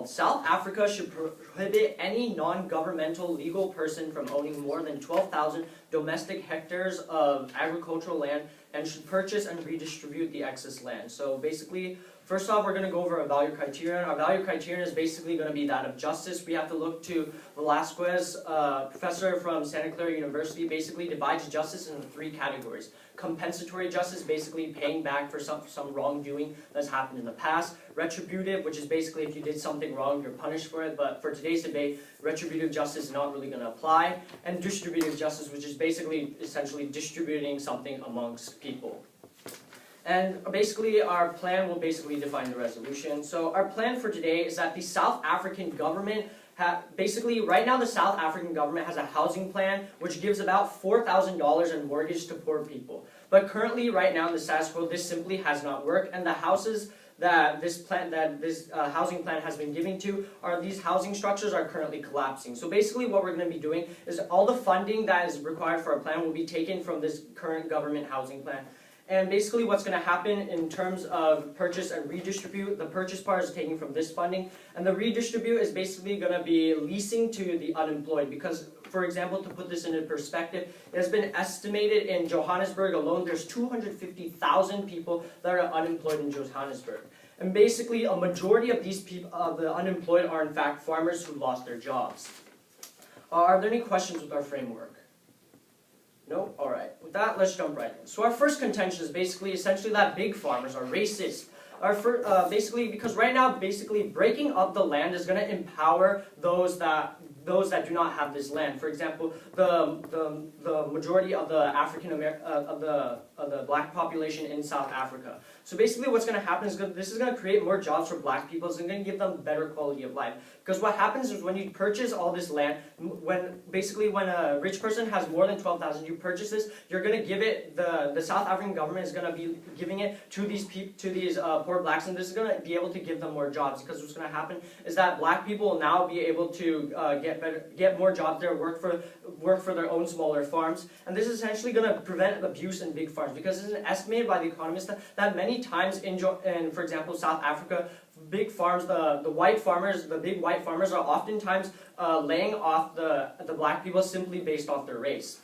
resolved. South Africa should prohibit any non-governmental legal person from owning more than 12,000 domestic hectares of agricultural land and should purchase and redistribute the excess land. So basically, first off, we're going to go over our value criterion. Our value criterion is basically going to be that of justice. We have to look to Velasquez, professor from Santa Clara University, basically divides justice into 3 categories. Compensatory justice, basically paying back for some wrongdoing that's happened in the past. Retributive, which is basically if you did something wrong, you're punished for it. But for today's debate, retributive justice is not really going to apply. And distributive justice, which is basically essentially distributing something amongst people. And basically our plan will basically define the resolution. So our plan for today is that the South African government basically, right now the South African government has a housing plan which gives about $4,000 in mortgage to poor people. But currently, right now in the status quo, this simply has not worked, and the houses that this housing plan has been giving to these housing structures are currently collapsing. So basically what we're going to be doing is all the funding that is required for our plan will be taken from this current government housing plan. And basically what's going to happen in terms of purchase and redistribute, the purchase part is taken from this funding, and the redistribute is basically going to be leasing to the unemployed. Because, for example, to put this into perspective, it has been estimated in Johannesburg alone, there's 250,000 people that are unemployed in Johannesburg. And basically a majority of these people, the unemployed, are in fact farmers who lost their jobs. Are there any questions with our framework? No? Alright. With that, let's jump right in. So our first contention is basically essentially that big farmers are racist. Basically, because right now, basically breaking up the land is going to empower those that do not have this land. For example, the majority of the of the black population in South Africa. So basically what's going to happen is this is going to create more jobs for black people. It's going to give them better quality of life. Because what happens is when you purchase all this land, when a rich person has more than 12,000, you purchase this, you're going to give it, the South African government is going to be giving it to these poor blacks, and this is going to be able to give them more jobs. Because what's going to happen is that black people will now be able to get more jobs there, work for their own smaller farms, and this is essentially going to prevent abuse in big farms. Because it's estimated by the economists that many times in, for example, South Africa, big farms, the big white farmers are oftentimes laying off the black people simply based off their race.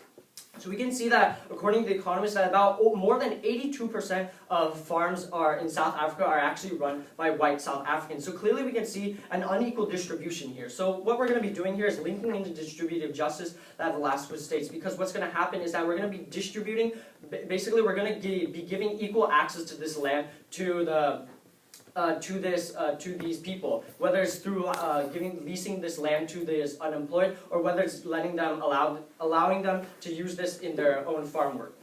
So we can see that, according to the economists, that about more than 82% of farms in South Africa are actually run by white South Africans. So clearly we can see an unequal distribution here. So what we're going to be doing here is linking into distributive justice that Velasquez states. Because what's going to happen is that we're going to be distributing, basically we're going to be giving equal access to this land to these people, whether it's through leasing this land to this unemployed, or whether it's allowing them to use this in their own farm work.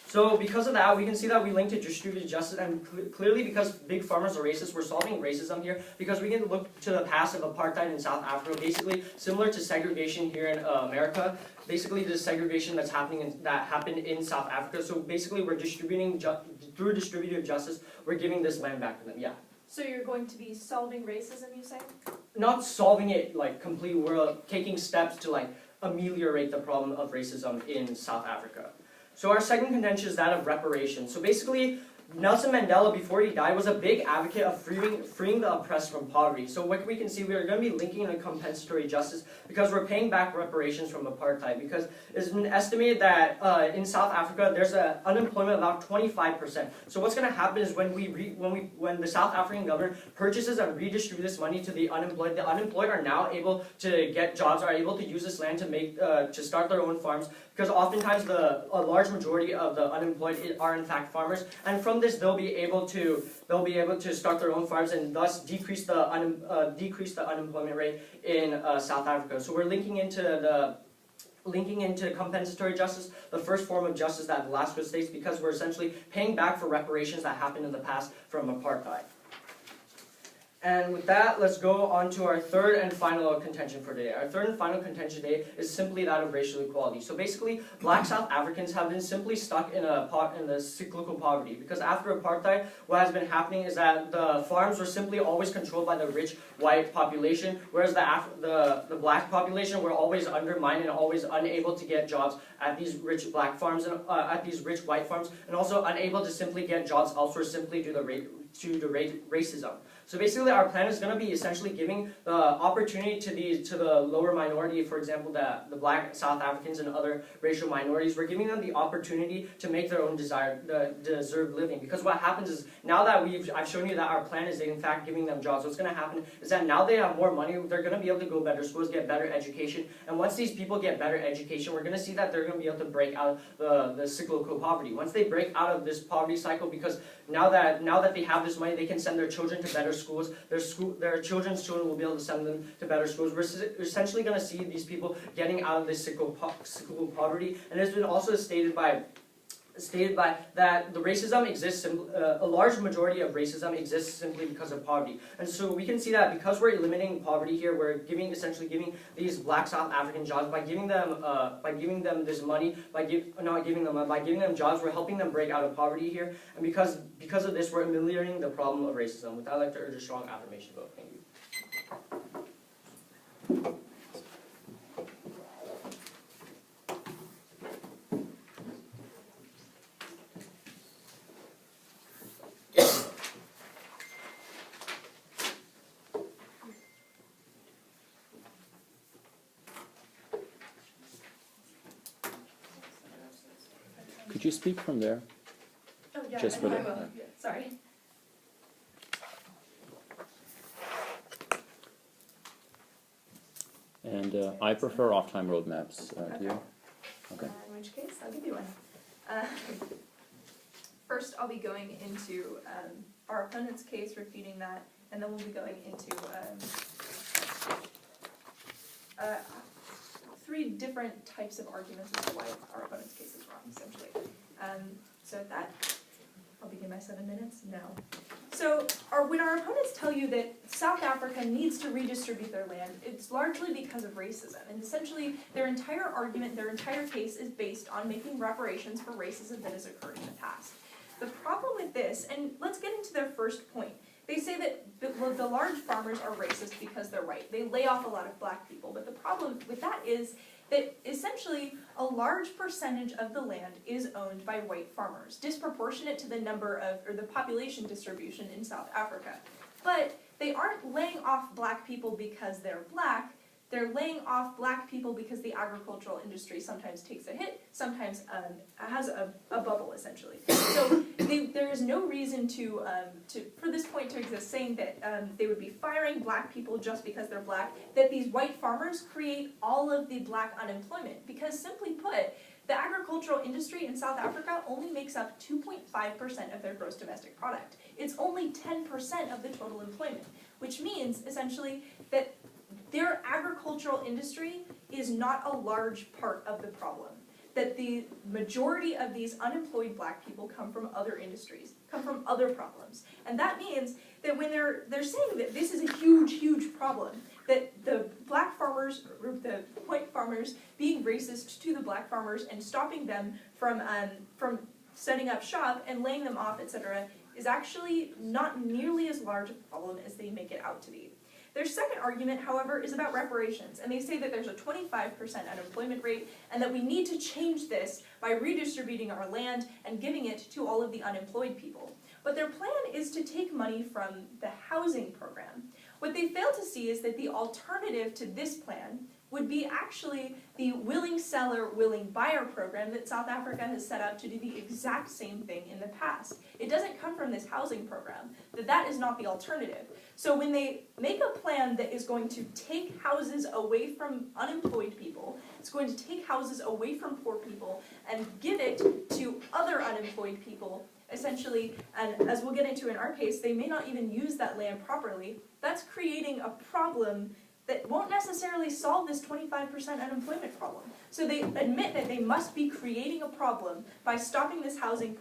So because of that, we can see that we link to distributed justice, and clearly because big farmers are racist, we're solving racism here, because we can look to the past of apartheid in South Africa, basically similar to segregation here in America. Basically, the segregation that happened in South Africa. So basically, we're distributing through distributive justice, we're giving this land back to them. Yeah. So you're going to be solving racism, you say? Not solving it like completely, we're taking steps to like ameliorate the problem of racism in South Africa. So our second contention is that of reparations. So basically, Nelson Mandela, before he died, was a big advocate of freeing the oppressed from poverty. So what we can see, we are going to be linking in compensatory justice because we're paying back reparations from apartheid. Because it's been estimated that in South Africa there's an unemployment of about 25%. So what's going to happen is when the South African government purchases and redistributes this money to the unemployed are now able to get jobs, are able to use this land to start their own farms. Because oftentimes a large majority of the unemployed are in fact farmers, and from this they'll be able to start their own farms and thus decrease the unemployment rate in South Africa. So we're linking into compensatory justice, the first form of justice that Velasquez states, because we're essentially paying back for reparations that happened in the past from apartheid. And with that, let's go on to our third and final contention for today. Our third and final contention today is simply that of racial equality. So basically, black South Africans have been simply stuck in the cyclical poverty. Because after apartheid, what has been happening is that the farms were simply always controlled by the rich white population, whereas the black population were always undermined and always unable to get jobs at these rich black farms and at these rich white farms, and also unable to simply get jobs elsewhere simply due to racism. So basically, our plan is going to be essentially giving the opportunity to the lower minority, for example, the Black South Africans and other racial minorities. We're giving them the opportunity to make their own deserved living. Because what happens is, now that I've shown you that our plan is in fact giving them jobs, what's going to happen is that now they have more money, they're going to be able to go better schools, get better education, and once these people get better education, we're going to see that they're going to be able to break out the cyclical poverty. Once they break out of this poverty cycle, because now that they have this money, they can send their children to better schools. Their children's children will be able to send them to better schools. We're essentially going to see these people getting out of this cyclical poverty, and it's been also stated by that the racism exists, a large majority of racism exists simply because of poverty. And so we can see that because we're eliminating poverty here, we're essentially giving these Black South African jobs by giving them this money, by giving them jobs, we're helping them break out of poverty here. And because of this, we're ameliorating the problem of racism. With that, I'd like to urge a strong affirmation vote. Thank you. Could you speak from there? Oh, yeah, Just for I the- will. Sorry. And I prefer off-time roadmaps. Do you? Okay. In which case, I'll give you one. First, I'll be going into our opponent's case, refuting that, and then we'll be going into 3 different types of arguments as to why our opponent's case is wrong, essentially. So with that, I'll begin my 7 minutes now. So when our opponents tell you that South Africa needs to redistribute their land, it's largely because of racism. And essentially, their entire argument, their entire case is based on making reparations for racism that has occurred in the past. The problem with this, and let's get into their first point. They say that the large farmers are racist because they're white. They lay off a lot of black people. But the problem with that is that essentially a large percentage of the land is owned by white farmers, disproportionate to the number of, or the population distribution in South Africa. But they aren't laying off black people because they're black. They're laying off black people because the agricultural industry sometimes takes a hit, sometimes has a bubble, essentially. So there is no reason for this point to exist, saying that they would be firing black people just because they're black, that these white farmers create all of the black unemployment. Because simply put, the agricultural industry in South Africa only makes up 2.5% of their gross domestic product. It's only 10% of the total employment, which means, essentially, that their agricultural industry is not a large part of the problem. That the majority of these unemployed black people come from other industries, come from other problems. And that means that when they're saying that this is a huge, huge problem, that the black farmers, or the white farmers being racist to the black farmers and stopping them from setting up shop and laying them off, etc., is actually not nearly as large a problem as they make it out to be. Their second argument, however, is about reparations, and they say that there's a 25% unemployment rate and that we need to change this by redistributing our land and giving it to all of the unemployed people. But their plan is to take money from the housing program. What they fail to see is that the alternative to this plan would be actually the willing seller, willing buyer program that South Africa has set up to do the exact same thing in the past. It doesn't come from this housing program, that is not the alternative. So when they make a plan that is going to take houses away from unemployed people, it's going to take houses away from poor people and give it to other unemployed people, essentially, and as we'll get into in our case, they may not even use that land properly. That's creating a problem that won't necessarily solve this 25% unemployment problem. So they admit that they must be creating a problem by stopping this housing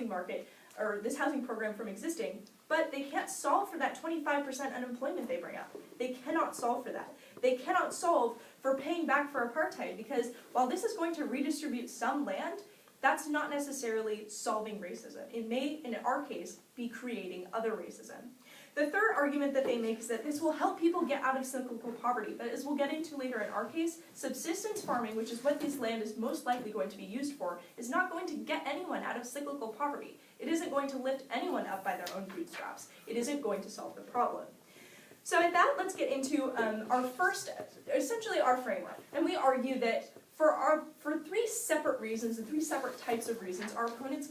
market or this housing program from existing, but they can't solve for that 25% unemployment they bring up. They cannot solve for that. They cannot solve for paying back for apartheid, because while this is going to redistribute some land, that's not necessarily solving racism. It may, in our case, be creating other racism. The third argument that they make is that this will help people get out of cyclical poverty. But as we'll get into later in our case, subsistence farming, which is what this land is most likely going to be used for, is not going to get anyone out of cyclical poverty. It isn't going to lift anyone up by their own bootstraps. It isn't going to solve the problem. So at that, let's get into our first, essentially our framework. And we argue that for three separate reasons and three separate types of reasons, our opponent's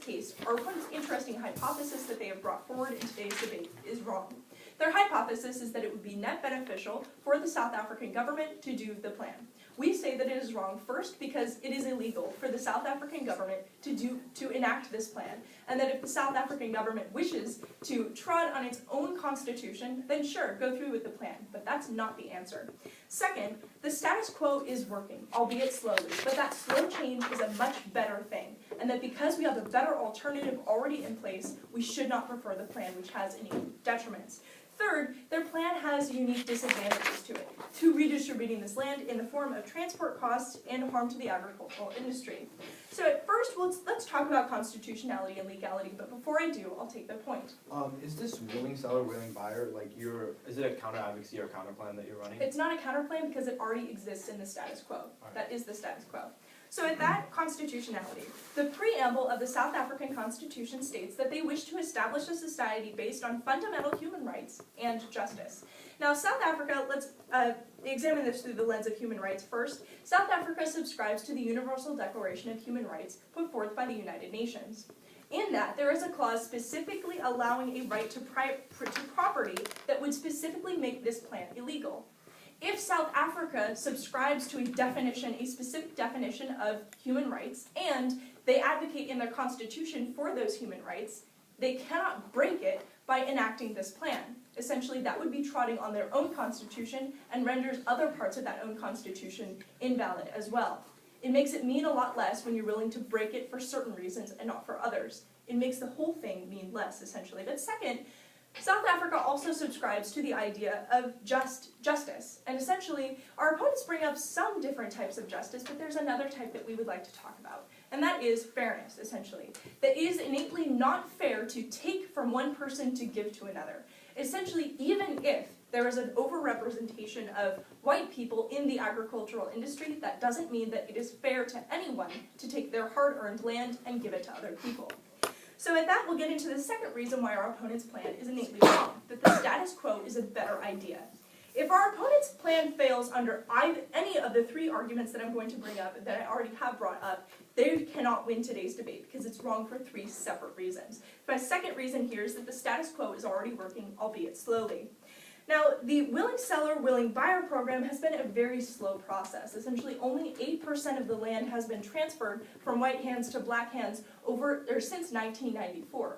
interesting hypothesis that they have brought forward in today's debate is wrong. Their hypothesis is that it would be net beneficial for the South African government to do the plan. We say that it is wrong, first, because it is illegal for the South African government to enact this plan, and that if the South African government wishes to trod on its own constitution, then sure, go through with the plan, but that's not the answer. Second, the status quo is working, albeit slowly, but that slow change is a much better thing, and that because we have a better alternative already in place, we should not prefer the plan which has any detriments. Third, their plan has unique disadvantages to it, to redistributing this land in the form of transport costs and harm to the agricultural industry. So at first, let's talk about constitutionality and legality, but before I do, I'll take their point. Is this willing seller, willing buyer, is it a counter advocacy or counter plan that you're running? It's not a counter plan because it already exists in the status quo. That is the status quo. So at that, constitutionality. The preamble of the South African Constitution states that they wish to establish a society based on fundamental human rights and justice. Now, South Africa, let's examine this through the lens of human rights first. South Africa subscribes to the Universal Declaration of Human Rights put forth by the United Nations. In that, there is a clause specifically allowing a right to property that would specifically make this plan illegal. If South Africa subscribes to a specific definition of human rights, and they advocate in their constitution for those human rights, they cannot break it by enacting this plan. Essentially, that would be trotting on their own constitution and renders other parts of that own constitution invalid as well. It makes it mean a lot less when you're willing to break it for certain reasons and not for others. It makes the whole thing mean less, essentially. But second, South Africa also subscribes to the idea of justice. And essentially, our opponents bring up some different types of justice, but there's another type that we would like to talk about. And that is fairness, essentially. That is innately not fair to take from one person to give to another. Essentially, even if there is an overrepresentation of white people in the agricultural industry, that doesn't mean that it is fair to anyone to take their hard-earned land and give it to other people. So at that, we'll get into the second reason why our opponent's plan is innately wrong, that the status quo is a better idea. If our opponent's plan fails under any of the three arguments that I'm going to bring up, that I already have brought up, they cannot win today's debate because it's wrong for three separate reasons. My second reason here is that the status quo is already working, albeit slowly. Now, the willing seller, willing buyer program has been a very slow process. Essentially, only 8% of the land has been transferred from white hands to black hands since 1994.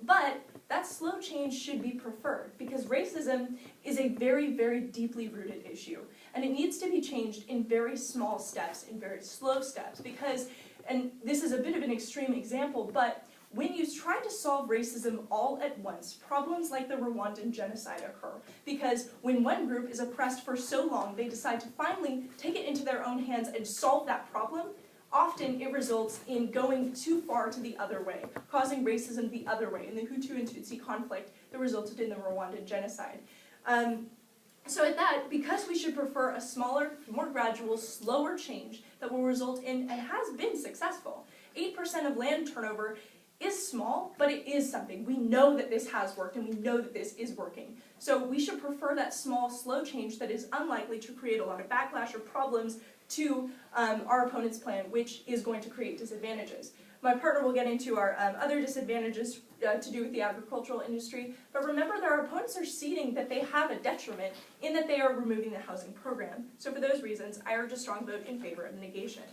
But that slow change should be preferred because racism is a very, very deeply rooted issue. And it needs to be changed in very small steps, in very slow steps, because, and this is a bit of an extreme example, but when you try to solve racism all at once, problems like the Rwandan genocide occur. Because when one group is oppressed for so long, they decide to finally take it into their own hands and solve that problem. Often it results in going too far to the other way, causing racism the other way. In the Hutu and Tutsi conflict that resulted in the Rwandan genocide. So at that, because we should prefer a smaller, more gradual, slower change that will result in, and has been successful, 8% of land turnover is small, but it is something. We know that this has worked, and we know that this is working. So we should prefer that small, slow change that is unlikely to create a lot of backlash or problems to our opponent's plan, which is going to create disadvantages. My partner will get into our other disadvantages to do with the agricultural industry, but remember that our opponents are ceding that they have a detriment in that they are removing the housing program. So for those reasons, I urge a strong vote in favor of negation.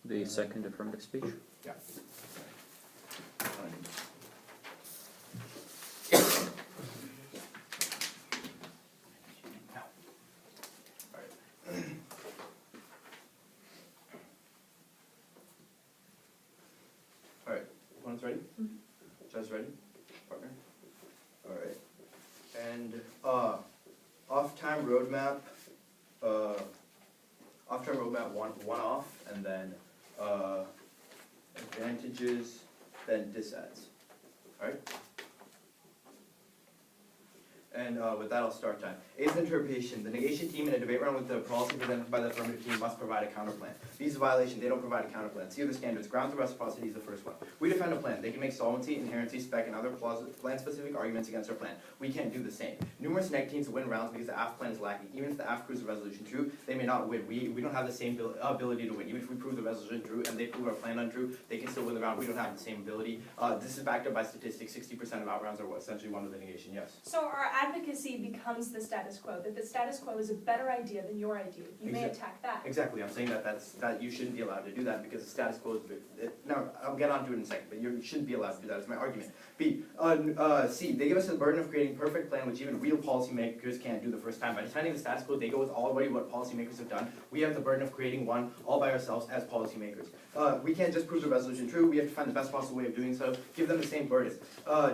The second affirmative speech. Yeah. All right. Opponents ready? Judge ready? Partner? All right. And roadmap, one off, and then advantages, then disadds. Alright? And with that, I'll start time. A is interpretation. The negation team in a debate round with the policy presented by the affirmative team must provide a counterplan. B is a violation. They don't provide a counterplan. C are the standards. Grounds of reciprocity is the first one. We defend a plan. They can make solvency, inherency, spec, and other plan-specific arguments against our plan. We can't do the same. Numerous neg teams win rounds because the AF plan is lacking. Even if the AF proves the resolution true, they may not win. We don't have the same ability to win. Even if we prove the resolution true and they prove our plan untrue, they can still win the round. We don't have the same ability. This is backed up by statistics. 60% of out-rounds are essentially one with the negation. Yes? So our advocacy becomes the status quo, that the status quo is a better idea than your idea. You may attack that. Exactly. I'm saying that you shouldn't be allowed to do that because the status quo is... No, I'll get on to it in a second, but you shouldn't be allowed to do that. It's my argument. B. C. They give us the burden of creating a perfect plan which even real policymakers can't do the first time. By defending the status quo, they go with already what policymakers have done. We have the burden of creating one all by ourselves as policymakers. We can't just prove the resolution true. We have to find the best possible way of doing so. Give them the same burden.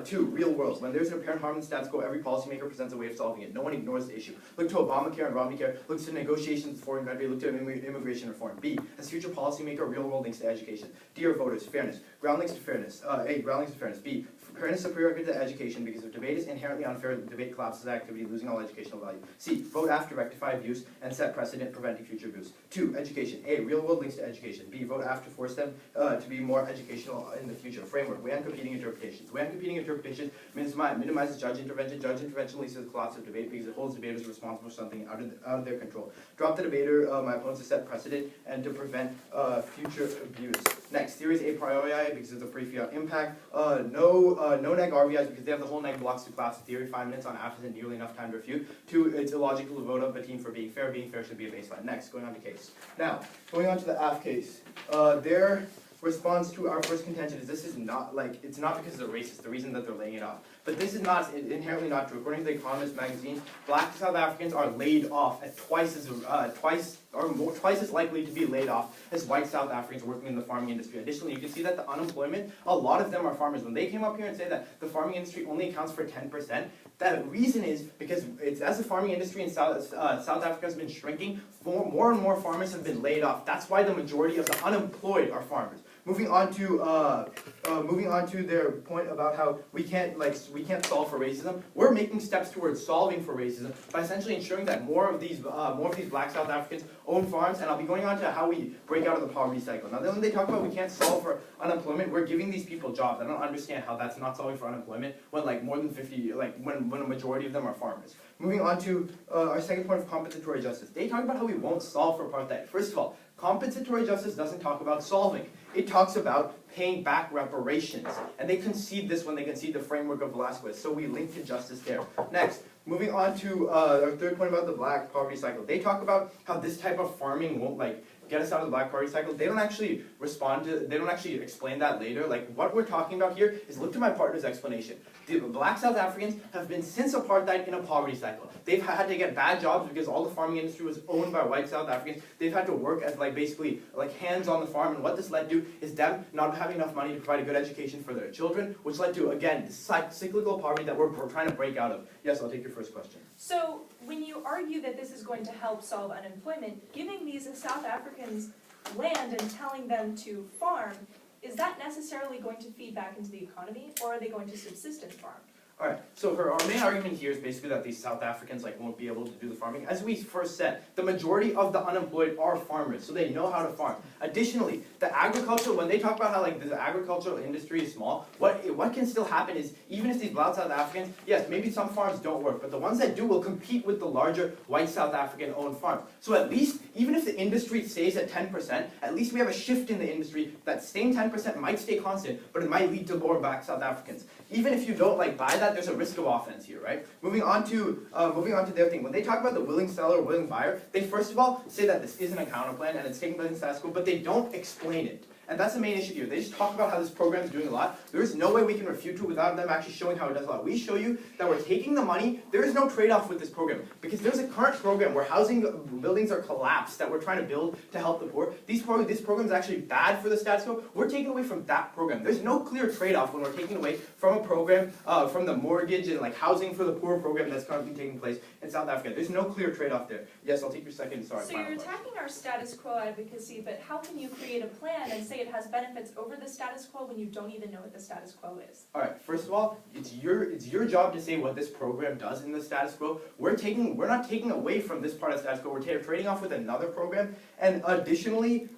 2. Real world. When there's an apparent harm in the status quo, every policymaker presents a way of solving it. No one ignores the issue. Look to Obamacare and Romneycare. Look to negotiations with foreign countries. Look to immigration reform. B. As future policymaker, real world links to education. D. Are voters. Fairness. Ground links to fairness. A. Ground links to fairness. B. Fairness is a prerequisite to education because if debate is inherently unfair, the debate collapses activity, losing all educational value. C. Vote after rectify abuse and set precedent preventing future abuse. 2. Education. A. Real world links to education. B. Vote after force them to be more educational in the future. Framework. Weigh on competing interpretations. Weigh on competing interpretations minimizes judge intervention. Judge intervention leads to the collapse of debate because it holds debaters responsible for something out of their control. Drop the debater, my opponents, to set precedent and to prevent future abuse. Next, theories a priori because of the pre-fiat impact. No neg RVIs because they have the whole neg blocks to collapse the theory. 5 minutes on AF isn't nearly enough time to refute. 2, it's illogical to vote up a team for being fair. Being fair should be a baseline. Next, going on to case. Now, going on to the AF case. Their response to our first contention is this is not like, it's not because they're racist, the reason that they're laying it off. But this is not inherently not true. According to the Economist magazine, black South Africans are laid off at twice as likely to be laid off as white South Africans working in the farming industry. Additionally, you can see that the unemployment, a lot of them are farmers. When they came up here and say that the farming industry only accounts for 10%, that reason is because it's as the farming industry in South Africa has been shrinking, more and more farmers have been laid off. That's why the majority of the unemployed are farmers. Moving on to their point about how we can't solve for racism. We're making steps towards solving for racism by essentially ensuring that more of these black South Africans own farms, and I'll be going on to how we break out of the poverty cycle. Now, when they talk about we can't solve for unemployment, we're giving these people jobs. I don't understand how that's not solving for unemployment when more than 50, when a majority of them are farmers. Moving on to our second point of compensatory justice. They talk about how we won't solve for apartheid. First of all, compensatory justice doesn't talk about solving. It talks about paying back reparations. And they concede this when they concede the framework of Velasquez. So we link to justice there. Next, moving on to our third point about the black poverty cycle. They talk about how this type of farming won't get us out of the black poverty cycle. They don't actually explain that later. What we're talking about here is look to my partner's explanation. The black South Africans have been since apartheid in a poverty cycle. They've had to get bad jobs because all the farming industry was owned by white South Africans. They've had to work as basically hands on the farm, and what this led to is them not having enough money to provide a good education for their children, which led to, again, this cyclical poverty that we're trying to break out of. Yes, I'll take your first question. So when you argue that this is going to help solve unemployment, giving these South Africans land and telling them to farm, is that necessarily going to feed back into the economy, or are they going to subsist and farm? Alright, so our main argument here is basically that these South Africans won't be able to do the farming. As we first said, the majority of the unemployed are farmers, so they know how to farm. Additionally, the agriculture, when they talk about how the agricultural industry is small, what can still happen is, even if these black South Africans, yes, maybe some farms don't work, but the ones that do will compete with the larger white South African owned farms. So at least, even if the industry stays at 10%, at least we have a shift in the industry that staying 10% might stay constant, but it might lead to more black South Africans. Even if you don't buy that, there's a risk of offense here, right? Moving on to their thing. When they talk about the willing seller or willing buyer, they first of all say that this isn't a counterplan and it's taking place in status quo, but they don't explain it. And that's the main issue here. They just talk about how this program is doing a lot. There is no way we can refute it without them actually showing how it does a lot. We show you that we're taking the money. There is no trade-off with this program because there's a current program where housing buildings are collapsed that we're trying to build to help the poor. This program is actually bad for the status quo. We're taking away from that program. There's no clear trade-off when we're taking away from a program, from the mortgage and like housing for the poor program that's currently taking place in South Africa. There's no clear trade-off there. Yes, I'll take your second. Sorry. So you're attacking our status quo advocacy, but how can you create a plan and say it has benefits over the status quo when you don't even know what the status quo is? All right. First of all, it's your job to say what this program does in the status quo. We're not taking away from this part of the status quo. We're trading off with another program, and additionally,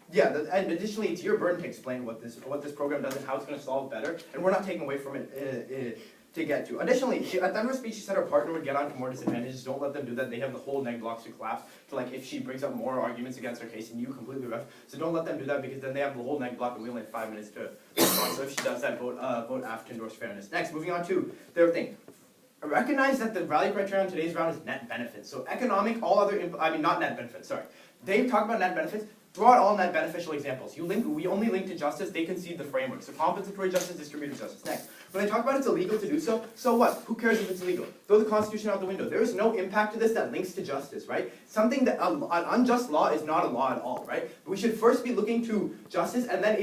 it's your burden to explain what this program does and how it's going to solve better. And we're not taking away from it to get to. Additionally, at the end of her speech, she said her partner would get onto more disadvantages. Don't let them do that. They have the whole neg blocks to collapse. To like if she brings up more arguments against her case and you completely ref. So don't let them do that because then they have the whole neg block and we only have 5 minutes to respond. So if she does that, vote after to endorse fairness. Next, moving on to their thing. Recognize that the value criterion on today's round is net benefits. So economic, all other, not net benefits, sorry. They talk about net benefits. Throw out all net beneficial examples. We only link to justice, they concede the framework. So compensatory justice, distributive justice. Next. When they talk about it's illegal to do so, so what? Who cares if it's illegal? Throw the Constitution out the window. There is no impact to this that links to justice, right? Something that an unjust law is not a law at all, right? But we should first be looking to justice, and then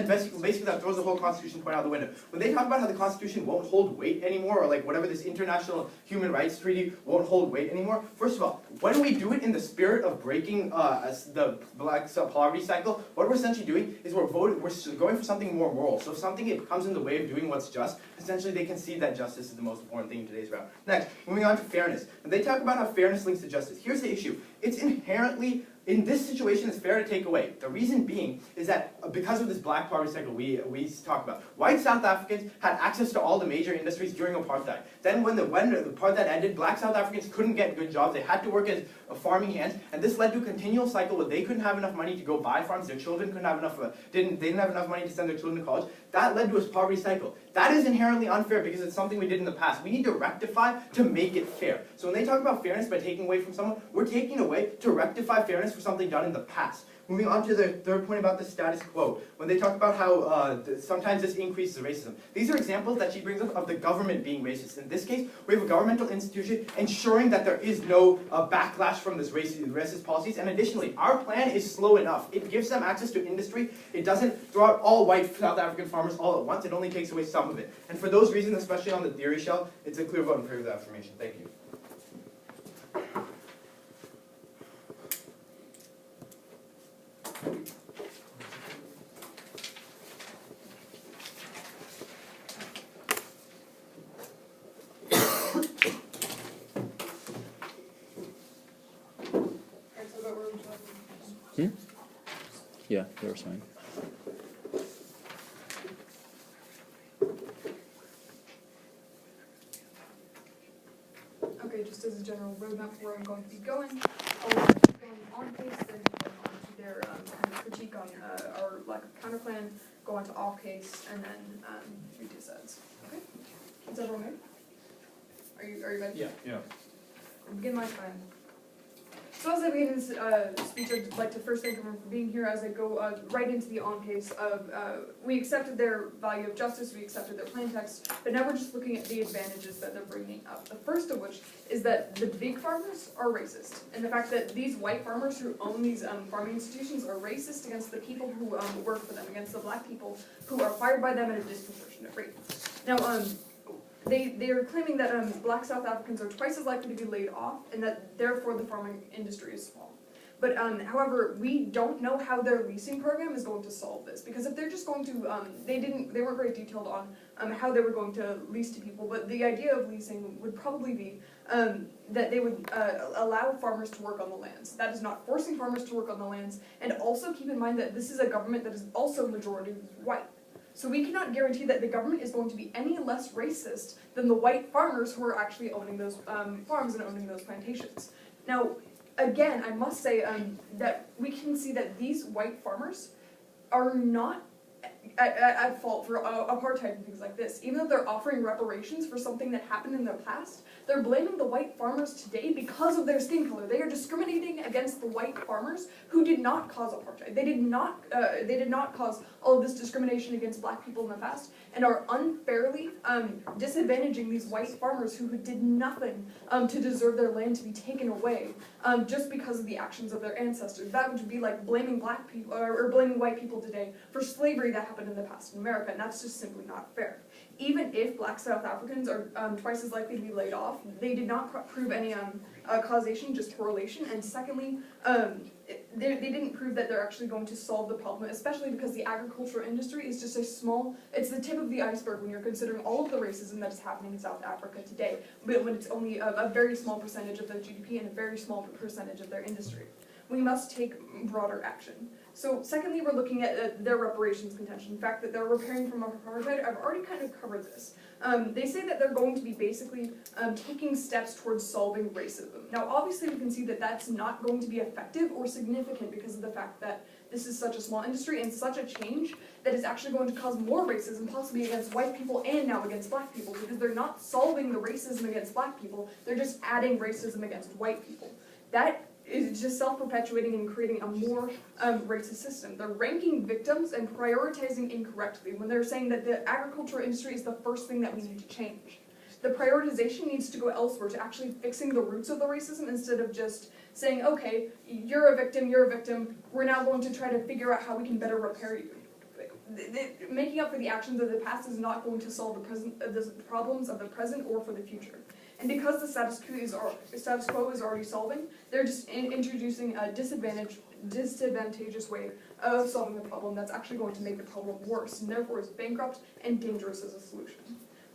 basically that throws the whole Constitution point out the window. When they talk about how the Constitution won't hold weight anymore, or like whatever this international human rights treaty won't hold weight anymore, first of all, when we do it in the spirit of breaking the black poverty cycle, what we're essentially doing is we're going for something more moral. So if something comes in the way of doing what's just, essentially they concede that justice is the most important thing in today's round. Next, moving on to fairness. When they talk about how fairness links to justice, here's the issue. It's inherently, in this situation, it's fair to take away. The reason being is that because of this black poverty cycle we talk about, white South Africans had access to all the major industries during apartheid. Then when the apartheid ended, black South Africans couldn't get good jobs. They had to work as farming hands, and this led to a continual cycle where they couldn't have enough money to go buy farms. Their children couldn't have enough. They didn't have enough money to send their children to college. That led to a poverty cycle. That is inherently unfair because it's something we did in the past. We need to rectify to make it fair. So when they talk about fairness by taking away from someone, we're taking away to rectify fairness for something done in the past. Moving on to the third point about the status quo. When they talk about how sometimes this increases racism. These are examples that she brings up of the government being racist. In this case, we have a governmental institution ensuring that there is no backlash from this racist policies. And additionally, our plan is slow enough. It gives them access to industry. It doesn't throw out all white South African farmers all at once. It only takes away some of it. And for those reasons, especially on the theory shell, it's a clear vote in favor of that affirmation. Thank you. Yeah, they were saying. Okay, just as a general roadmap for where I'm going to be going, I'll keep going on case, then going on to their kind of critique on our lack of counterplan, go on to off case, and then read dissents. Okay? Is everyone good? Are you ready? Yeah. I'll begin my time. So as I begin this speech, I'd like to first thank everyone for being here as I go right into the on case of, we accepted their value of justice, we accepted their plain text, but now we're just looking at the advantages that they're bringing up. The first of which is that the big farmers are racist, and the fact that these white farmers who own these farming institutions are racist against the people who work for them, against the black people who are fired by them at a disproportionate rate. Now, They are claiming that black South Africans are twice as likely to be laid off, and that therefore the farming industry is small. But however, we don't know how their leasing program is going to solve this, because if they're just going to, they weren't very detailed on how they were going to lease to people. But the idea of leasing would probably be that they would allow farmers to work on the lands. That is not forcing farmers to work on the lands, and also keep in mind that this is a government that is also majority white. So we cannot guarantee that the government is going to be any less racist than the white farmers who are actually owning those farms and owning those plantations. Now, again, I must say that we can see that these white farmers are not at fault for apartheid and things like this. Even though they're offering reparations for something that happened in the past, they're blaming the white farmers today because of their skin color. They are discriminating against the white farmers who did not cause apartheid. They did not cause all of this discrimination against black people in the past, and are unfairly disadvantaging these white farmers who did nothing to deserve their land to be taken away just because of the actions of their ancestors. That would be like blaming black people or blaming white people today for slavery that happened in the past in America, and that's just simply not fair. Even if black South Africans are twice as likely to be laid off, they did not prove any causation, just correlation. And secondly, they didn't prove that they're actually going to solve the problem, especially because the agricultural industry is just it's the tip of the iceberg when you're considering all of the racism that is happening in South Africa today, but when it's only a very small percentage of their GDP and a very small percentage of their industry. We must take broader action. So secondly, we're looking at their reparations contention, the fact that they're repairing from apartheid. I've already kind of covered this. They say that they're going to be basically taking steps towards solving racism. Now obviously we can see that that's not going to be effective or significant because of the fact that this is such a small industry and such a change that is actually going to cause more racism, possibly against white people and now against black people, because they're not solving the racism against black people, they're just adding racism against white people. That is just self-perpetuating and creating a more racist system. They're ranking victims and prioritizing incorrectly when they're saying that the agricultural industry is the first thing that we need to change. The prioritization needs to go elsewhere, to actually fixing the roots of the racism instead of just saying, okay, you're a victim, we're now going to try to figure out how we can better repair you. Making up for the actions of the past is not going to solve the problems of the present or for the future. And because the status quo is already solving, they're just introducing a disadvantageous way of solving the problem that's actually going to make the problem worse, and therefore is bankrupt and dangerous as a solution.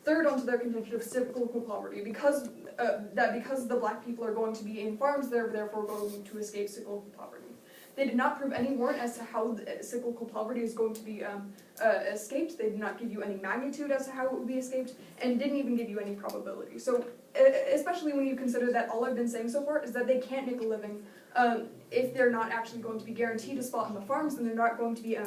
Third, onto their contention of cyclical poverty. Because the black people are going to be in farms, they're therefore going to escape cyclical poverty. They did not prove any warrant as to how cyclical poverty is going to be escaped. They did not give you any magnitude as to how it would be escaped, and didn't even give you any probability. So, especially when you consider that all I've been saying so far is that they can't make a living if they're not actually going to be guaranteed a spot in the farms, and they're not going to be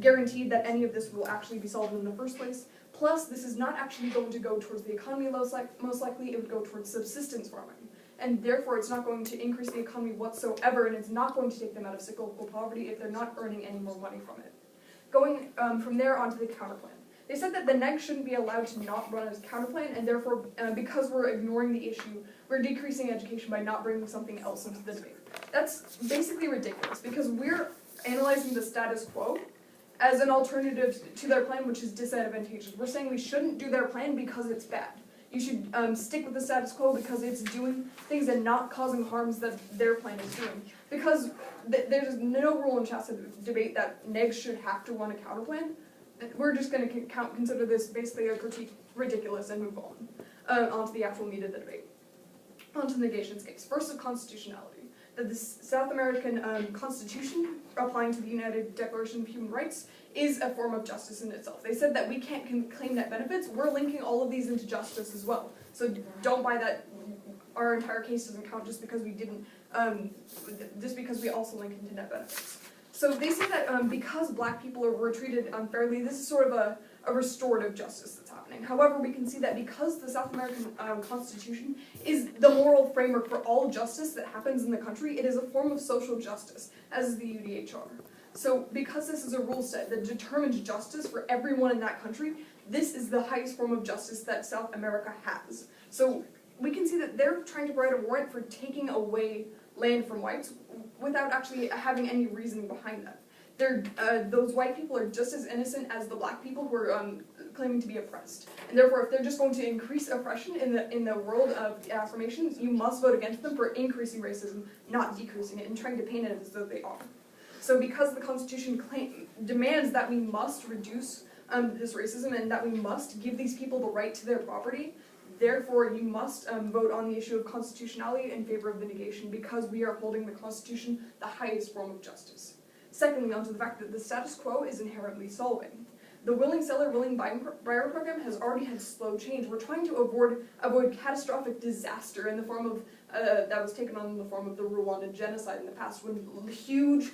guaranteed that any of this will actually be solved in the first place. Plus, this is not actually going to go towards the economy, most likely it would go towards subsistence farming. And therefore it's not going to increase the economy whatsoever, and it's not going to take them out of cyclical poverty if they're not earning any more money from it. Going from there onto the counterplan. They said that the neg shouldn't be allowed to not run as counterplan, and therefore, because we're ignoring the issue, we're decreasing education by not bringing something else into the debate. That's basically ridiculous, because we're analyzing the status quo as an alternative to their plan, which is disadvantageous. We're saying we shouldn't do their plan because it's bad. You should stick with the status quo because it's doing things and not causing harms that their plan is doing. Because there's no rule in Shasta debate that negs should have to run a counterplan. We're just going to consider this basically a critique ridiculous and move on onto the actual meat of the debate. Onto the negations case. First, of constitutionality. That the South American Constitution, applying to the United Declaration of Human Rights, is a form of justice in itself. They said that we can't claim net benefits. We're linking all of these into justice as well. So don't buy that our entire case doesn't count just because we didn't, just because we also link into net benefits. So they say that because black people were treated unfairly, this is sort of a restorative justice that's happening. However, we can see that because the South American Constitution is the moral framework for all justice that happens in the country, it is a form of social justice, as is the UDHR. So because this is a rule set that determines justice for everyone in that country, this is the highest form of justice that South America has. So we can see that they're trying to write a warrant for taking away land from whites without actually having any reasoning behind that. Those white people are just as innocent as the black people who are claiming to be oppressed. And therefore, if they're just going to increase oppression in the world of affirmations, you must vote against them for increasing racism, not decreasing it, and trying to paint it as though they are. So because the Constitution demands that we must reduce this racism and that we must give these people the right to their property, therefore you must vote on the issue of constitutionality in favor of the negation, because we are holding the Constitution the highest form of justice. Secondly, onto the fact that the status quo is inherently solving. The willing seller, willing buyer program has already had slow change. We're trying to avoid catastrophic disaster in the form of, that was taken on in the form of the Rwandan genocide in the past, when huge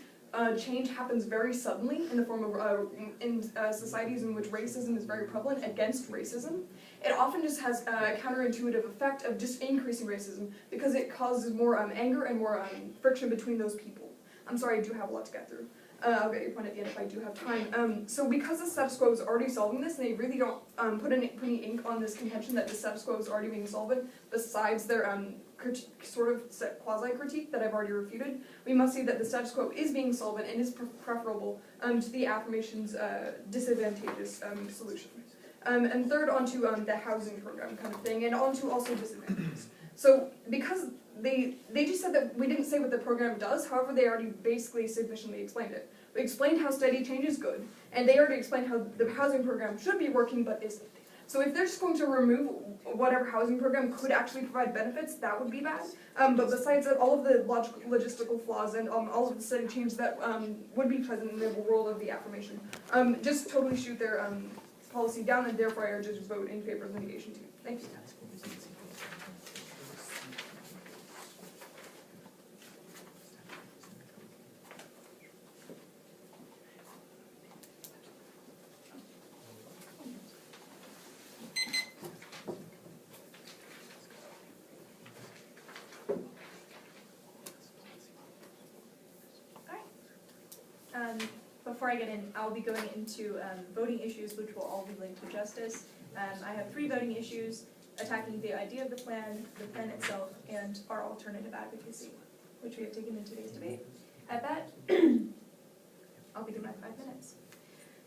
change happens very suddenly in the form of, in societies in which racism is very prevalent against racism, it often just has a counterintuitive effect of just increasing racism because it causes more anger and more friction between those people. I'm sorry, I do have a lot to get through. I'll get your point at the end if I do have time. So because the status quo is already solving this, and they really don't put any ink on this contention that the status quo is already being solved, besides their sort of quasi-critique that I've already refuted, we must see that the status quo is being solvent and is preferable to the affirmation's disadvantageous solution. And third, onto the housing program kind of thing, and onto also disadvantages. So because they just said that we didn't say what the program does, however, they already basically sufficiently explained it. We explained how steady change is good, and they already explained how the housing program should be working but isn't. So if they're just going to remove whatever housing program could actually provide benefits, that would be bad. But besides that, all of the logistical flaws and all of the steady change that would be present in the world of the affirmation, just totally shoot their policy down, and therefore I urge you to vote in favor of litigation 2. Thank you. Before I get in, I'll be going into voting issues which will all be linked to justice. I have 3 voting issues attacking the idea of the plan itself, and our alternative advocacy, which we have taken in today's debate. At that, I'll begin my 5 minutes.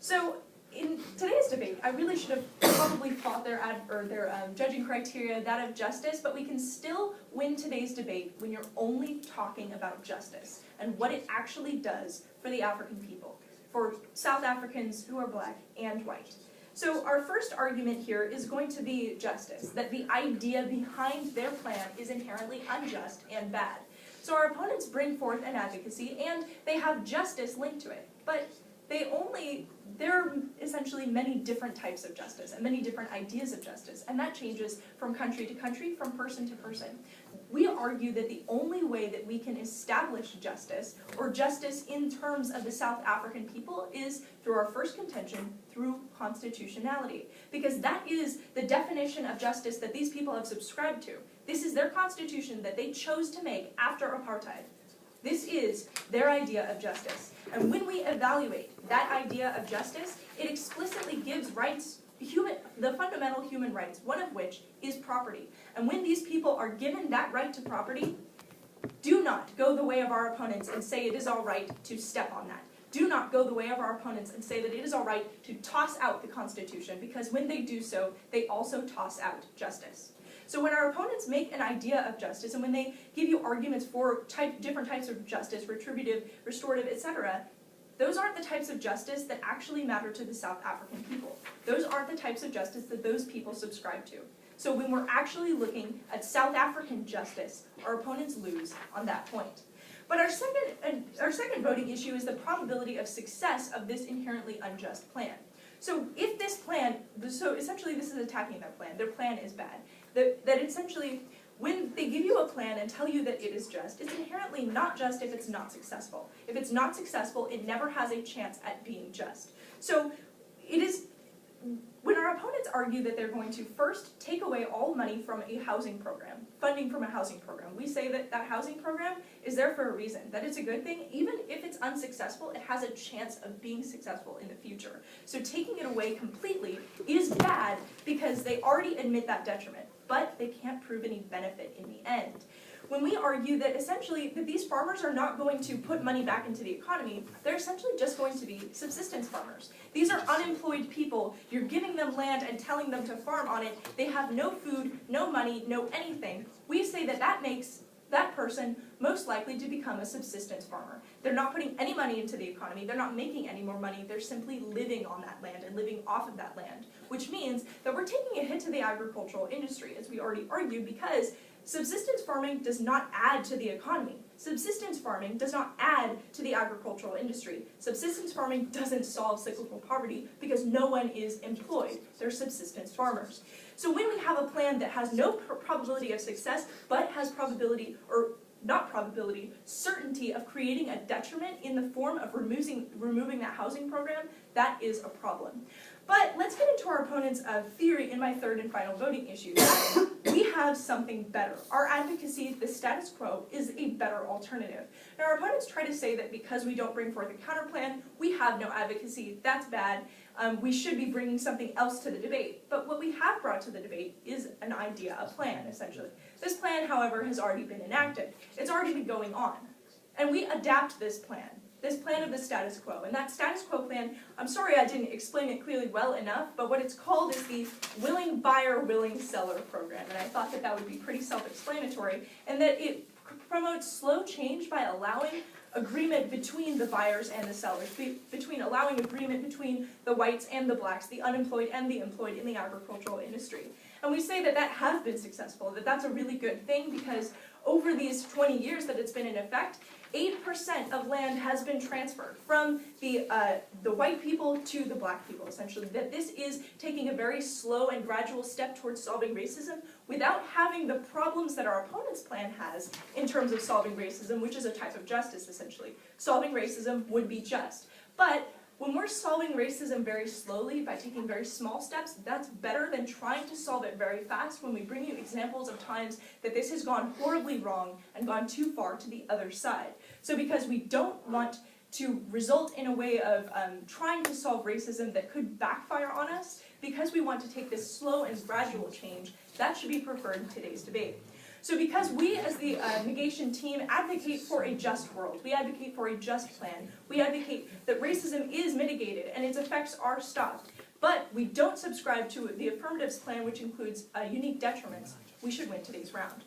So, in today's debate, I really should have probably fought their judging criteria, that of justice, but we can still win today's debate when you're only talking about justice and what it actually does for the African people, for South Africans who are black and white. So our first argument here is going to be justice, that the idea behind their plan is inherently unjust and bad. So our opponents bring forth an advocacy, and they have justice linked to it, but there are essentially many different types of justice and many different ideas of justice, and that changes from country to country, from person to person. We argue that the only way that we can establish justice, or justice in terms of the South African people, is through our first contention, through constitutionality. Because that is the definition of justice that these people have subscribed to. This is their constitution that they chose to make after apartheid. This is their idea of justice. And when we evaluate that idea of justice, it explicitly gives rights, the fundamental human rights, one of which is property. And when these people are given that right to property, do not go the way of our opponents and say it is all right to step on that. Do not go the way of our opponents and say that it is all right to toss out the Constitution, because when they do so, they also toss out justice. So when our opponents make an idea of justice, and when they give you arguments for different types of justice, retributive, restorative, etc., those aren't the types of justice that actually matter to the South African people. Those aren't the types of justice that those people subscribe to. So when we're actually looking at South African justice, our opponents lose on that point. But our second voting issue is the probability of success of this inherently unjust plan. So if this plan, so essentially this is attacking their plan is bad. That essentially, when they give you a plan and tell you that it is just, it's inherently not just if it's not successful. If it's not successful, it never has a chance at being just. So it is, when our opponents argue that they're going to first take away all money from a housing program, funding from a housing program, we say that that housing program is there for a reason, that it's a good thing. Even if it's unsuccessful, it has a chance of being successful in the future. So taking it away completely is bad because they already admit that detriment, but they can't prove any benefit in the end. When we argue that essentially that these farmers are not going to put money back into the economy, they're essentially just going to be subsistence farmers. These are unemployed people. You're giving them land and telling them to farm on it. They have no food, no money, no anything. We say that that makes that person most likely to become a subsistence farmer. They're not putting any money into the economy. They're not making any more money. They're simply living on that land and living off of that land, which means that we're taking a hit to the agricultural industry, as we already argued, because subsistence farming does not add to the economy. Subsistence farming does not add to the agricultural industry. Subsistence farming doesn't solve cyclical poverty because no one is employed. They're subsistence farmers. So when we have a plan that has no probability of success, but has probability, or not probability, certainty of creating a detriment in the form of removing that housing program, that is a problem. But let's get into our opponent's theory in my third and final voting issue. We have something better. Our advocacy, the status quo, is a better alternative. Now, our opponents try to say that because we don't bring forth a counterplan, we have no advocacy. That's bad. We should be bringing something else to the debate. But what we have brought to the debate is an idea, a plan, essentially. This plan, however, has already been enacted. It's already been going on. And we adapt this plan of the status quo. And that status quo plan, I'm sorry I didn't explain it clearly well enough, but what it's called is the willing buyer, willing seller program. And I thought that that would be pretty self-explanatory, and that it promotes slow change by allowing agreement between the buyers and the sellers, between allowing agreement between the whites and the blacks, the unemployed and the employed in the agricultural industry. And we say that that has been successful, that that's a really good thing, because over these 20 years that it's been in effect, 8% of land has been transferred from the white people to the black people, essentially. That this is taking a very slow and gradual step towards solving racism without having the problems that our opponent's plan has in terms of solving racism, which is a type of justice, essentially. Solving racism would be just. But when we're solving racism very slowly by taking very small steps, that's better than trying to solve it very fast when we bring you examples of times that this has gone horribly wrong and gone too far to the other side. So because we don't want to result in a way of trying to solve racism that could backfire on us, because we want to take this slow and gradual change, that should be preferred in today's debate. So because we as the negation team advocate for a just world, we advocate for a just plan, we advocate that racism is mitigated and its effects are stopped, but we don't subscribe to the affirmatives plan, which includes unique detriments, we should win today's round.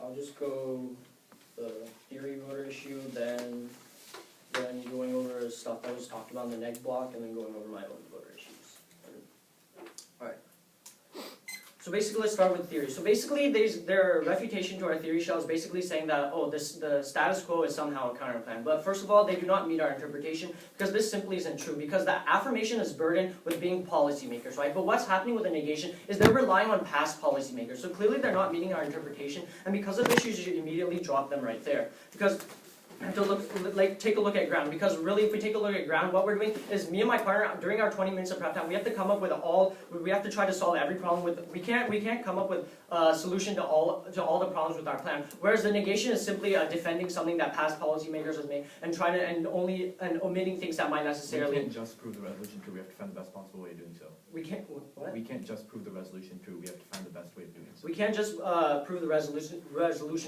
I'll just go the theory voter issue, then going over stuff that was talked about in the neg block, and then going over my own voter issues. Alright. So basically, let's start with theory. So basically, their refutation to our theory shell is basically saying that, oh, the status quo is somehow a counterplan. But first of all, they do not meet our interpretation, because this simply isn't true, because the affirmation is burdened with being policymakers, right? But what's happening with the negation is they're relying on past policymakers. So clearly they're not meeting our interpretation, and because of this, you should immediately drop them right there. Because take a look at ground, because really, if we take a look at ground, what we're doing is me and my partner during our 20 minutes of prep time, we have to come up with we have to try to solve every problem with. We can't come up with a solution to all the problems with our plan. Whereas the negation is simply defending something that past policymakers have made and omitting things that might necessarily. We can't just prove the resolution true. We have to find the best possible way of doing so. We can't. What? We can't just prove the resolution true. We have to find the best way of doing so. We can't just prove the resolution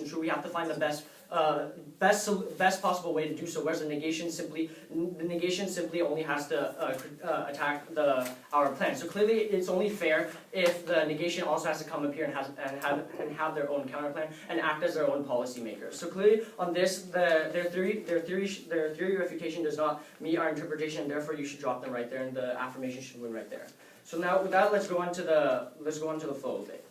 true. We have to find the best possible way to do so. Whereas the negation simply only has to attack our plan. So clearly, it's only fair if the negation also has to come up here and have their own counterplan and act as their own policymakers. So clearly, on this, their theory refutation does not meet our interpretation, and therefore you should drop them right there, and the affirmation should win right there. So now with that, let's go on to the flow of it.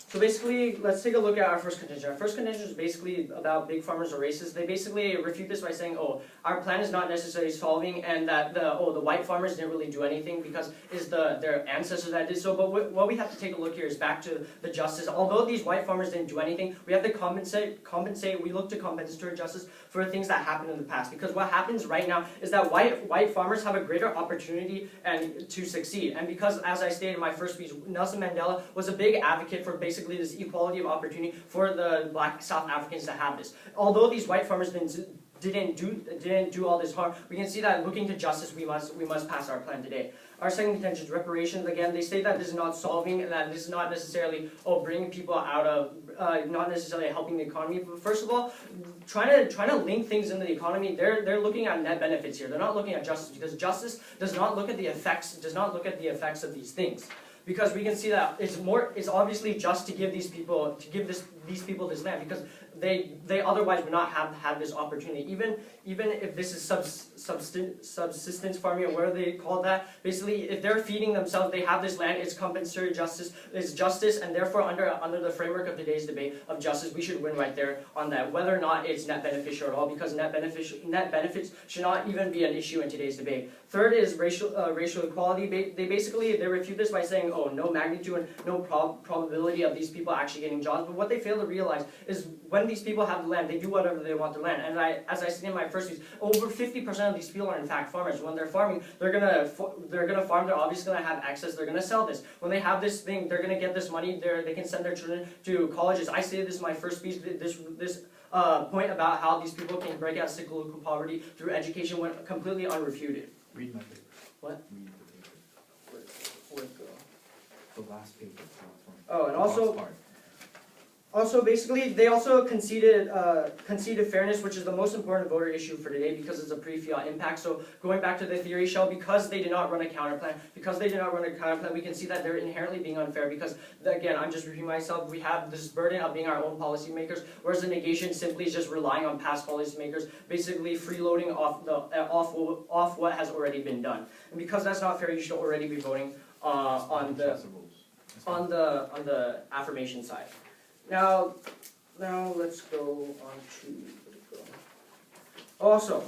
So basically, let's take a look at our first contention. Our first contention is basically about big farmers are racist. They basically refute this by saying, oh, our plan is not necessarily solving, and that the white farmers didn't really do anything because it's their ancestors that did so. But what we have to take a look here is back to the justice. Although these white farmers didn't do anything, we have to compensate. We look to compensatory justice for things that happened in the past. Because what happens right now is that white farmers have a greater opportunity to succeed. And because, as I stated in my first speech, Nelson Mandela was a big advocate for basically this equality of opportunity for the black South Africans to have this. Although these white farmers didn't do all this harm, we can see that looking to justice, we must pass our plan today. Our second contention is reparations. Again, they state that this is not solving, and that this is not necessarily bringing people out of, not necessarily helping the economy. But first of all, trying to link things into the economy, they're looking at net benefits here. They're not looking at justice, because justice does not look at the effects of these things. because we can see that it's obviously just to give these people this land, because they otherwise would not have had this opportunity. Even if this is subsistence farming, or whatever they call that, basically if they're feeding themselves, they have this land, it's compensatory justice, it's justice, and therefore under the framework of today's debate of justice, we should win right there on that, whether or not it's net beneficial at all, because net benefits should not even be an issue in today's debate. Third is racial equality. They refute this by saying, oh, no magnitude and no probability of these people actually getting jobs. But what they fail to realize is when these people have the land, they do whatever they want to land. And as I said in my first piece, over 50% of these people are in fact farmers. When they're farming, they're gonna farm. They're obviously gonna have access. They're gonna sell this. When they have this thing, they're gonna get this money. They can send their children to colleges. I say this in my first piece. This point about how these people can break out cyclical poverty through education went completely unrefuted. Read my paper. What? Read the paper. Where'd it go? The last paper, the last one. Oh, and The last also. part. Also, basically, they also conceded fairness, which is the most important voter issue for today because it's a pre-fiat impact. So going back to the theory shell, because they did not run a counterplan, we can see that they're inherently being unfair because, again, I'm just repeating myself, we have this burden of being our own policymakers, whereas the negation simply is just relying on past policymakers, basically freeloading off what has already been done. And because that's not fair, you should already be voting on the affirmation side. Now let's go on to, also,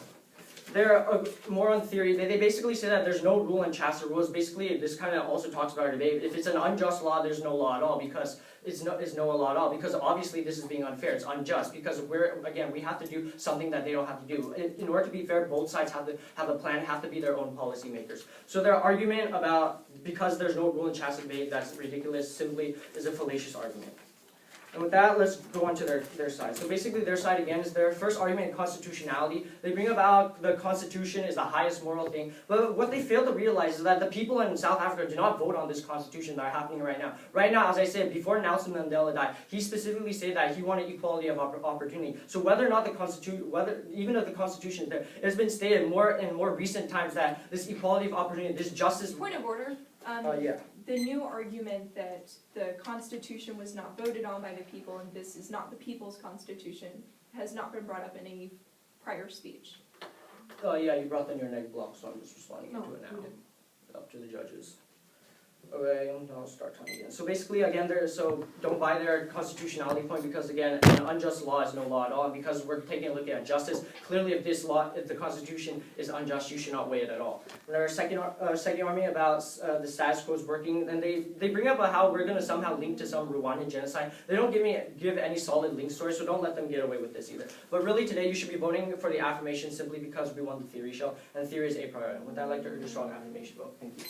they're more on theory. They basically say that there's no rule in Chasser rules. Basically, this kind of also talks about our debate. If it's an unjust law, there's no law at all because it's no law at all because obviously this is being unfair. It's unjust because we have to do something that they don't have to do. In order to be fair, both sides have to have a plan, have to be their own policymakers. So their argument about because there's no rule in Chasser debate, that's ridiculous, simply is a fallacious argument. And with that, let's go on to their side. So basically their side, again, is their first argument in constitutionality. They bring about the Constitution is the highest moral thing. But what they fail to realize is that the people in South Africa do not vote on this Constitution that are happening right now. Right now, as I said, before Nelson Mandela died, he specifically said that he wanted equality of opportunity. So whether or not the Constitution, even if the Constitution is there, it has been stated in more recent times that this equality of opportunity, this justice... Point of order. Yeah. The new argument that the Constitution was not voted on by the people and this is not the people's Constitution has not been brought up in any prior speech. Oh yeah, you brought in your neg block, so I'm just responding to it we now. didn't. Up to the judges. Okay, I'll start time again. So basically, again, don't buy their constitutionality point because, again, an unjust law is no law at all. And because we're taking a look at justice, clearly, if the Constitution is unjust, you should not weigh it at all. And our second argument about the status quo is working, and they bring up how we're going to somehow link to some Rwandan genocide. They don't give any solid link story, so don't let them get away with this either. But really, today, you should be voting for the affirmation simply because we want the theory shell, and theory is a priority. And with that, I'd like to urge a strong affirmation vote. Thank you.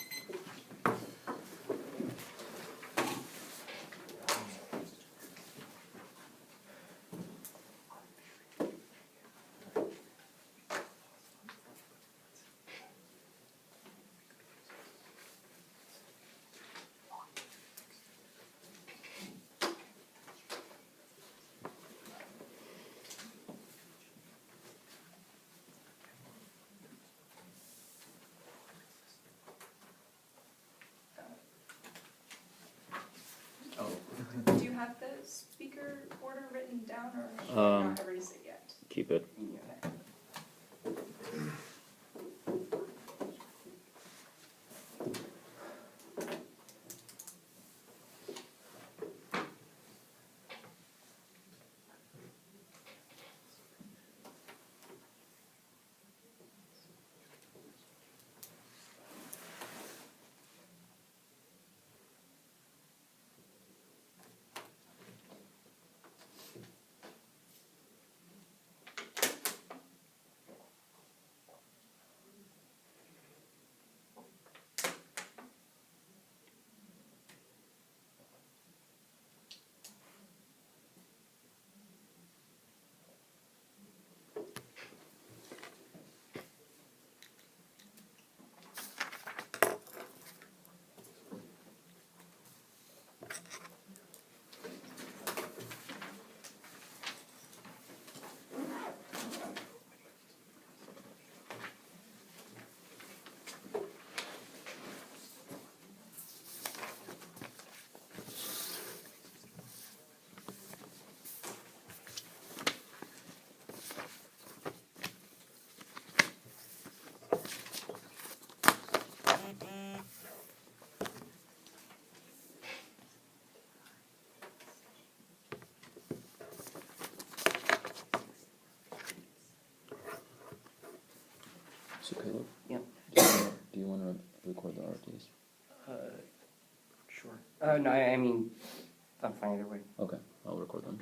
Do you have the speaker order written down or should I not erase it yet? Keep it. So Caleb? Yep. Do you wanna record the RTs? Sure. No, I mean, I'm fine either way. Okay, I'll record them.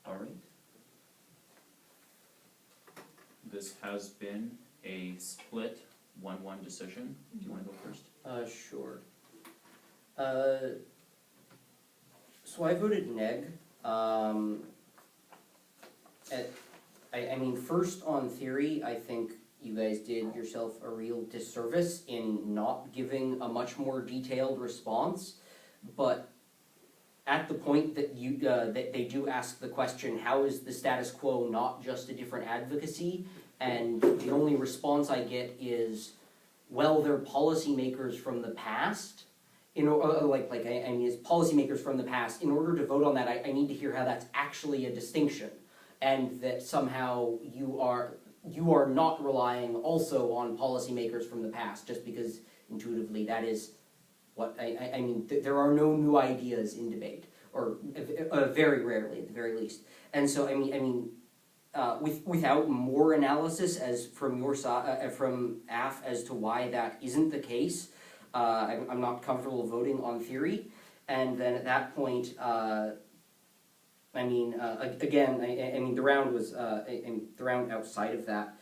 All right. This has been a split 1-1 decision. Do you want to go first? Sure. So I voted neg. I mean, first on theory, I think you guys did yourself a real disservice in not giving a much more detailed response. But at the point that you that they do ask the question, how is the status quo not just a different advocacy? And the only response I get is, well, they're policymakers from the past. I mean, as policymakers from the past, in order to vote on that, I need to hear how that's actually a distinction, and that somehow you are not relying also on policymakers from the past, just because intuitively that is what I mean. There are no new ideas in debate, or very rarely at the very least. And so I mean. Without more analysis as from your side, from AF, as to why that isn't the case, I'm not comfortable voting on theory. And then at that point, I mean, again, I mean, the round was, and the round outside of that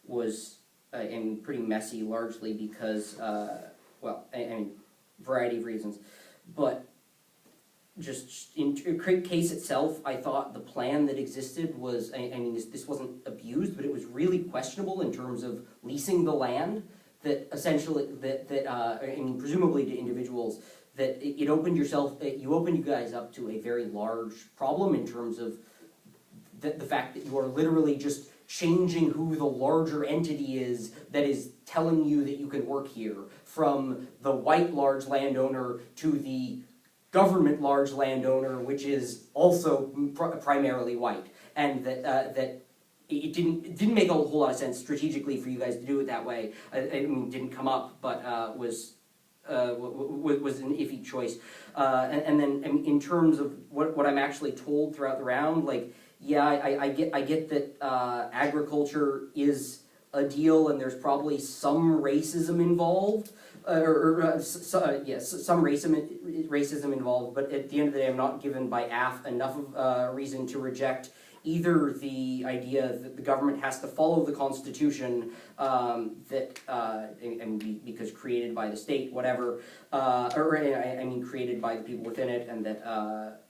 was, pretty messy, largely because, well, I mean, variety of reasons, but. Just in case itself, I thought the plan that existed was, I mean, this wasn't abused, but it was really questionable in terms of leasing the land. That essentially, and presumably to individuals, that it opened you guys up to a very large problem in terms of the fact that you are literally just changing who the larger entity is that is telling you that you can work here, from the white large landowner to the government large landowner, which is also primarily white, and that it didn't make a whole lot of sense strategically for you guys to do it that way. I mean, didn't come up, but was an iffy choice. And then in terms of what I'm actually told throughout the round, like, yeah, I get that agriculture is a deal, and there's probably some racism involved. Yes, some racism involved, but at the end of the day, I'm not given by AF enough of reason to reject either the idea that the government has to follow the Constitution, because created by the state, whatever, I mean created by the people within it, and that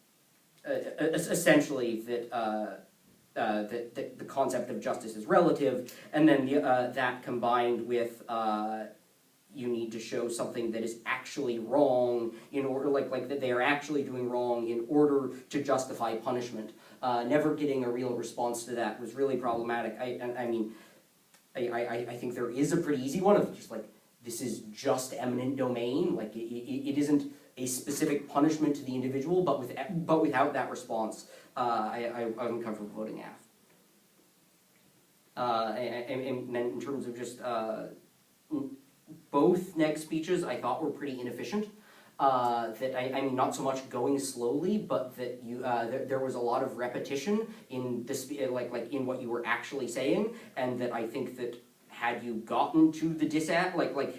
essentially that the concept of justice is relative, and then that combined with you need to show something that is actually wrong in order, like that they are actually doing wrong in order to justify punishment. Never getting a real response to that was really problematic. I mean, I think there is a pretty easy one of just like, this is just eminent domain. Like it isn't a specific punishment to the individual, but without that response, I'm comfortable voting AF. And then in terms of just both neg speeches, I thought were pretty inefficient. That I mean, not so much going slowly, but that you there was a lot of repetition in this, like in what you were actually saying, and that I think that had you gotten to the disad,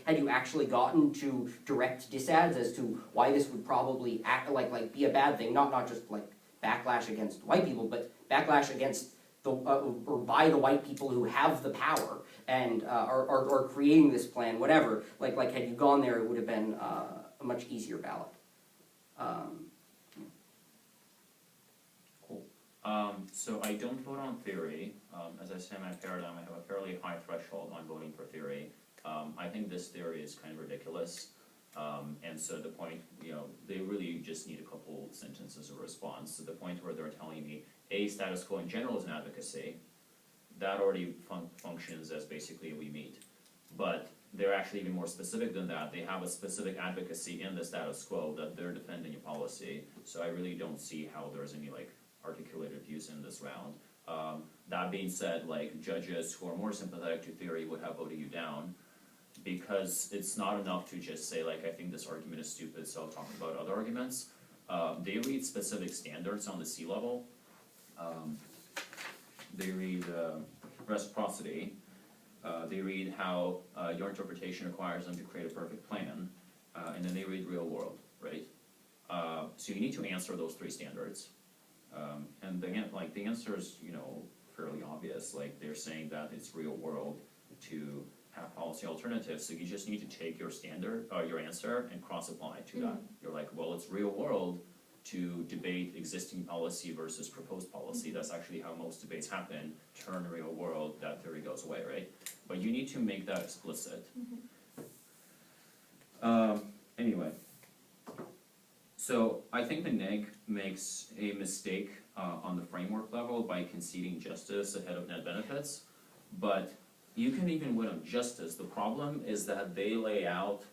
had you actually gotten to direct disads as to why this would probably act be a bad thing, not just like backlash against white people, but backlash against the or by the white people who have the power and are creating this plan, whatever. Like had you gone there, it would have been a much easier ballot. Cool. So I don't vote on theory. As I say in my paradigm, I have a fairly high threshold on voting for theory. I think this theory is kind of ridiculous. And so the point, they really just need a couple sentences of response. To the point where they're telling me, status quo in general is an advocacy. That already functions as basically a we meet. But they're actually even more specific than that. They have a specific advocacy in the status quo that they're defending a policy. So I really don't see how there's any articulated views in this round. That being said, judges who are more sympathetic to theory would have voted you down, because it's not enough to just say I think this argument is stupid, so I'll talk about other arguments. They read specific standards on the sea level. They read reciprocity. They read how your interpretation requires them to create a perfect plan, and then they read real world, right? So you need to answer those three standards. And again, the answer is, fairly obvious. They're saying that it's real world to have policy alternatives. So you just need to take your standard, your answer, and cross-apply to that. You're well, it's real world to debate existing policy versus proposed policy. That's actually how most debates happen. Turn real world, that theory goes away, right? But you need to make that explicit. Anyway. So I think the neg makes a mistake on the framework level by conceding justice ahead of net benefits, but you can even win on justice. The problem is that they lay out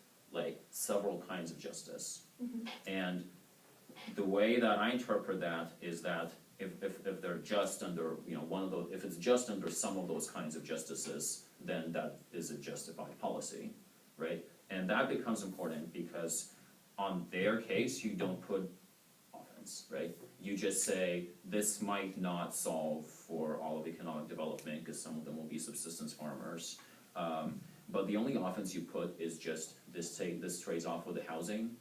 several kinds of justice, and the way that I interpret that is that if they're just under one of those, if it's just under some of those kinds of justices, then that is a justified policy, right? And that becomes important because on their case, you don't put offense, right? You just say, this might not solve for all of economic development because some of them will be subsistence farmers. But the only offense you put is just this trades off with the housing.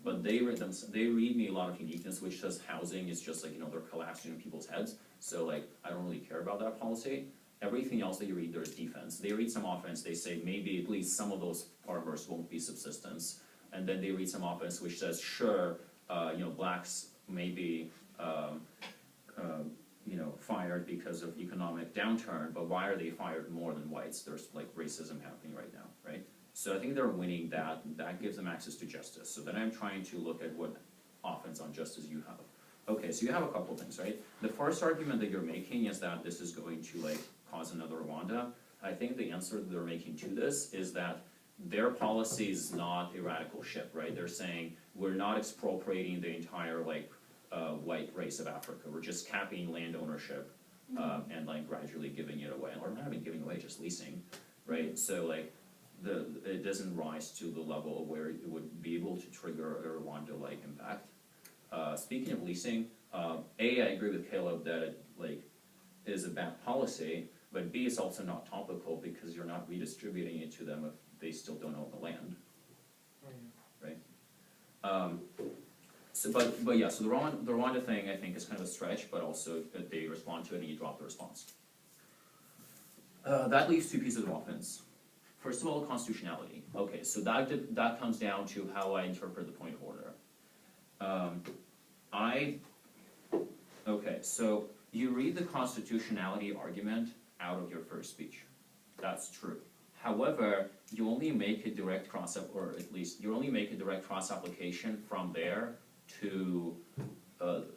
But they read me a lot of uniqueness, which says housing is just they're collapsing in people's heads. So I don't really care about that policy. Everything else that you read, there's defense. They read some offense, they say maybe at least some of those farmers won't be subsistence. And then they read some offense which says, sure, blacks may be, fired because of economic downturn, but why are they fired more than whites? There's racism happening right now, right? So I think they're winning that. That gives them access to justice. So then I'm trying to look at what offense on justice you have. Okay, so you have a couple things, right? The first argument that you're making is that this is going to cause another Rwanda. I think the answer that they're making to this is that their policy is not a radical shift, right? They're saying we're not expropriating the entire white race of Africa. We're just capping land ownership and gradually giving it away, or not even giving away, just leasing, right? So it doesn't rise to the level where it would be able to trigger a Rwanda-like impact. Speaking of leasing, I agree with Caleb that it is a bad policy, but B, it's also not topical because you're not redistributing it to them if they still don't own the land, right? So the Rwanda thing I think is kind of a stretch, but also that they respond to it and you drop the response. That leaves two pieces of offense. First of all, constitutionality. Okay, so that comes down to how I interpret the point of order. Okay, so you read the constitutionality argument out of your first speech. That's true. However, you only make a direct cross-application from there to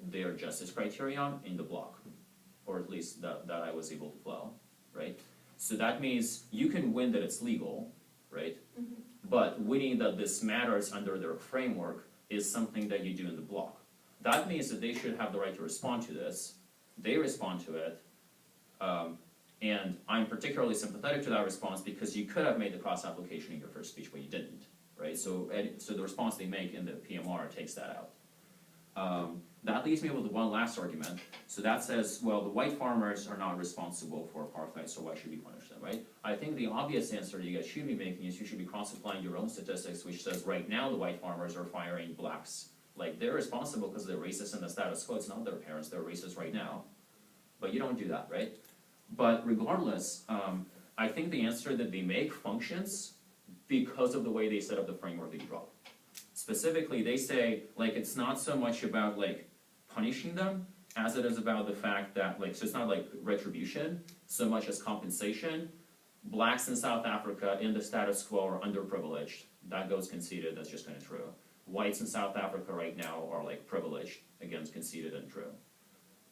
their justice criterion in the block, or at least that I was able to flow, right? So that means you can win that it's legal, right? But winning that this matters under their framework is something that you do in the block. That means that they should have the right to respond to this. They respond to it, and I'm particularly sympathetic to that response because you could have made the cross-application in your first speech, but you didn't, right? So the response they make in the PMR takes that out. That leaves me with one last argument. So that says, well, the white farmers are not responsible for apartheid, so why should we punish them, right? I think the obvious answer you guys should be making is you should be cross-applying your own statistics, which says right now the white farmers are firing blacks. They're responsible because they're racist in the status quo. It's not their parents, they're racist right now. But you don't do that, right? But regardless, I think the answer that they make functions because of the way they set up the framework that you draw. Specifically, they say, it's not so much about, punishing them as it is about the fact that, so it's not retribution so much as compensation. blacks in South Africa in the status quo are underprivileged. That goes conceded, that's just kind of true. Whites in South Africa right now are like privileged, again, it's conceded and true.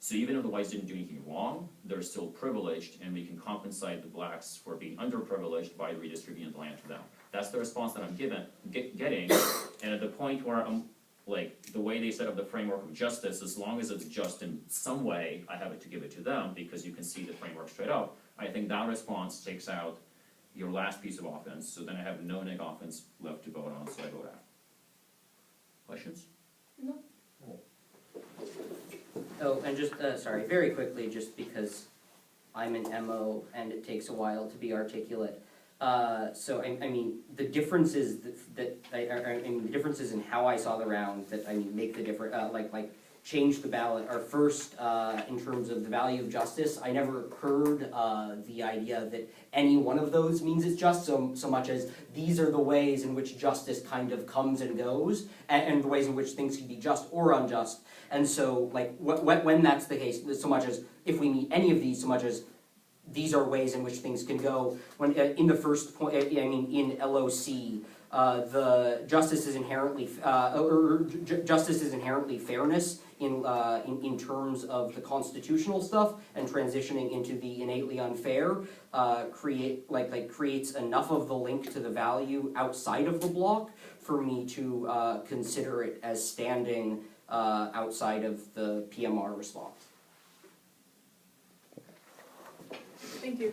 So even if the whites didn't do anything wrong, they're still privileged, and we can compensate the blacks for being underprivileged by redistributing the land to them. That's the response that I'm getting, and at the point where I'm, like, the way they set up the framework of justice, as long as it's just in some way, I have it to give it to them, because you can see the framework straight up. I think that response takes out your last piece of offense, so then I have no neg offense left to vote on, so I vote out. Questions? No. Oh, and just, sorry, very quickly, just because I'm an MO and it takes a while to be articulate. So, I mean, the differences I mean, the differences in how I saw the round that, I mean, make the difference, like, change the ballot are first, in terms of the value of justice. I never heard, the idea that any one of those means it's just, so much as these are the ways in which justice kind of comes and goes, and the ways in which things can be just or unjust. And so, like, when that's the case, so much as if we meet any of these, so much as these are ways in which things can go. When in the first point, I mean, in LOC, the justice is inherently justice is inherently fairness in terms of the constitutional stuff, and transitioning into the innately unfair creates enough of the link to the value outside of the block for me to consider it as standing outside of the PMR response. Thank you.